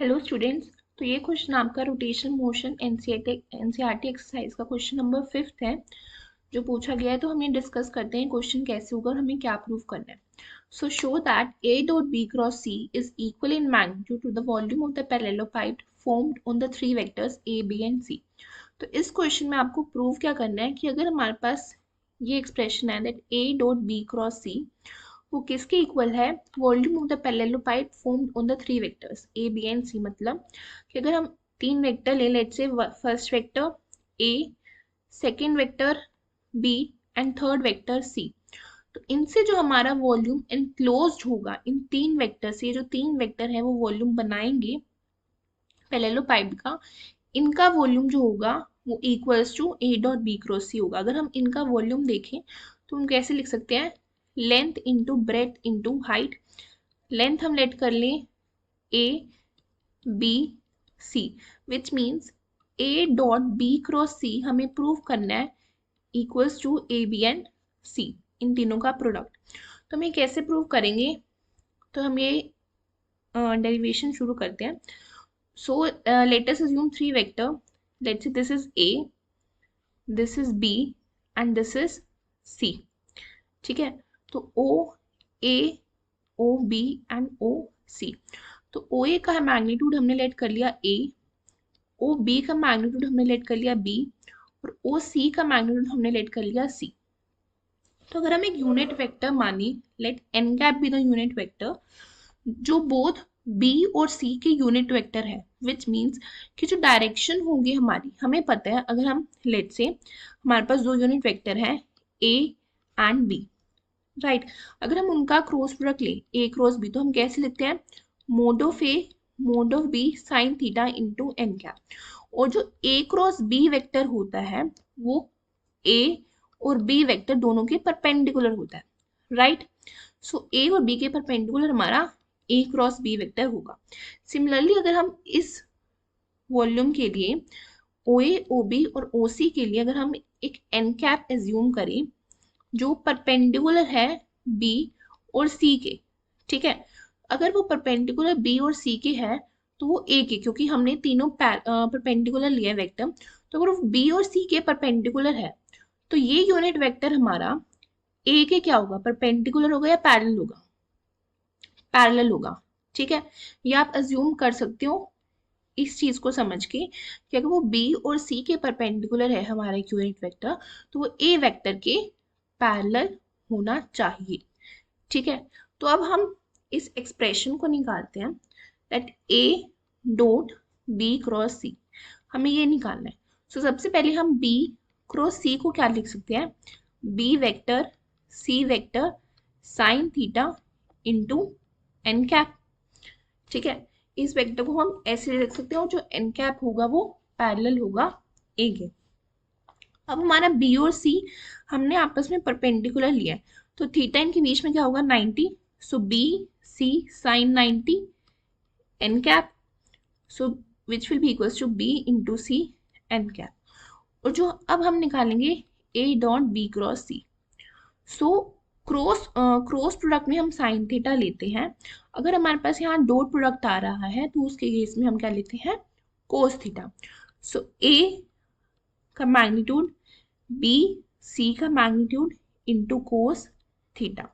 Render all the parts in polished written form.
Hello students. तो ये question आपका रोटेशनल मोशन एनसीईआरटी एक्सरसाइज का क्वेश्चन नंबर 5 है जो पूछा गया है। तो हम ये डिस्कस करते हैं क्वेश्चन कैसे होगा और हमें क्या प्रूव करना है। So show that A dot B cross C is equal in magnitude to the volume of the parallelepiped formed on the three vectors A, B and C। तो इस क्वेश्चन में आपको प्रूव क्या करना है कि अगर हमारे पास ये एक्सप्रेशन है that A dot B cross C वो किसके इक्वल है, volume of the parallelepiped formed on the three vectors A B and C. मतलब कि अगर हम तीन वेक्टर ले let say first vector A, second vector B and third vector C, तो इनसे जो हमारा वॉल्यूम एनक्लोज्ड होगा इन तीन वेक्टर से, जो तीन वेक्टर है वो वॉल्यूम बनाएंगे पैरेललोपाइड का, इनका वॉल्यूम जो होगा वो equals to A dot B cross C होगा। अगर हम इनका वॉल्यूम देखें तो हम कैसे लिख सकते हैं, length into breadth into height. Length हम लेट कर लें A B C, which means A dot B cross C हमें प्रूव करना है equals to A B and C, इन तीनों का प्रोडक्ट। तो हम ये कैसे प्रूव करेंगे, तो हम ये डेरिवेशन शुरू करते हैं। So let us assume three vector. Let's say this is A, this is B and this is C. ठीक है, तो O A O B and O C। तो O A का मैग्नीट्यूड हमने लेट कर लिया A, O B का magnitude हमने लेट कर लिया B और O C का मैग्नीट्यूड हमने लेट कर लिया C। तो अगर हम एक यूनिट वेक्टर मानी, let n cap be the unit vector जो बोथ B और C के यूनिट वेक्टर है, विच मीन्स कि जो डायरेक्शन होगी हमारी, हमें पता है अगर हम लेट से हमारे पास दो यूनिट वेक्टर है A एंड B, राइट। अगर हम उनका क्रॉस प्रोडक्ट ले A क्रॉस B, तो हम कैसे लिखते हैं, mod of A mod of B sine theta into n cap. और जो A क्रॉस B वेक्टर होता है वो A और B वेक्टर दोनों के परपेंडिकुलर होता है, राइट। सो A और B के परपेंडिकुलर हमारा A क्रॉस B वेक्टर होगा। सिमिलरली अगर हम इस वॉल्यूम के लिए OA, OB और OC के लिए अगर हम एक एन कैप एज्यूम करें जो परपेंडिकुलर है B और C के, ठीक है, अगर वो परपेंडिकुलर B और C के है तो वो A के, क्योंकि हमने तीनों परपेंडिकुलर लिया है वेक्टर, तो अगर वो B और C के परपेंडिकुलर है तो ये यूनिट वेक्टर हमारा A के क्या होगा, परपेंडिकुलर होगा या पैरेलल होगा, पैरेलल होगा। ठीक है, ये आप अज्यूम कर सकते हो इस चीज को समझ के कि अगर वो B और C के परपेंडिकुलर है हमारा एक यूनिट वेक्टर, तो वो A वेक्टर के पैरेलल होना चाहिए। ठीक है, तो अब हम इस एक्सप्रेशन को निकालते हैं that A dot B cross C, हमें ये निकालना है। सो सबसे पहले हम B क्रॉस C को क्या लिख सकते हैं, B vector C vector sine theta into n cap. ठीक है, इस वेक्टर को हम ऐसे लिख सकते हैं और जो एन कैप होगा वो पैरेलल होगा ए के। अब हमारा बी और सी हमने आपस में परपेंडिकुलर लिया है, तो थीटा इनके बीच में क्या होगा 90, so B C sine 90 N cap, so which will be equals to B into C N cap. और जो अब हम निकालेंगे A dot B cross C, so cross product में हम साइन थीटा लेते हैं। अगर हमारे पास यहाँ डॉट प्रोडक्ट आ रहा है तो उसके केस में हम क्या लेते हैं, कोस थीटा। सो ए का मैग्नीट्यूड बी सी का मैग्नीट्यूड इंटू कोस थीटा।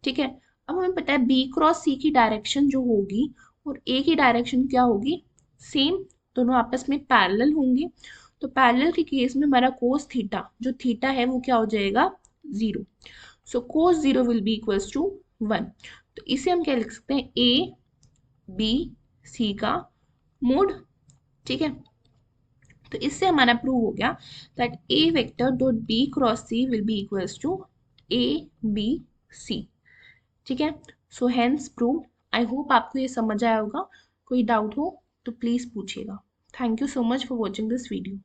ठीक है, अब हमें पता है बी क्रॉस सी की डायरेक्शन जो होगी और ए की डायरेक्शन क्या होगी, सेम, दोनों आपस में पैरेलल होंगे। तो पैरेलल के केस में हमारा कोस थीटा जो थीटा है वो क्या हो जाएगा, 0। सो कोस 0 विल बी इक्वल्स टू 1। तो इसे हम क्या लिख सकते हैं, ए बी सी का मोड। ठीक है, तो इससे हमारा प्रूव हो गया that A vector dot B cross C will be equals to A B C. ठीक है, so hence prove. I hope आपको ये समझ आया होगा। कोई डाउट हो तो प्लीज पूछिएगा। Thank you so much for watching this video.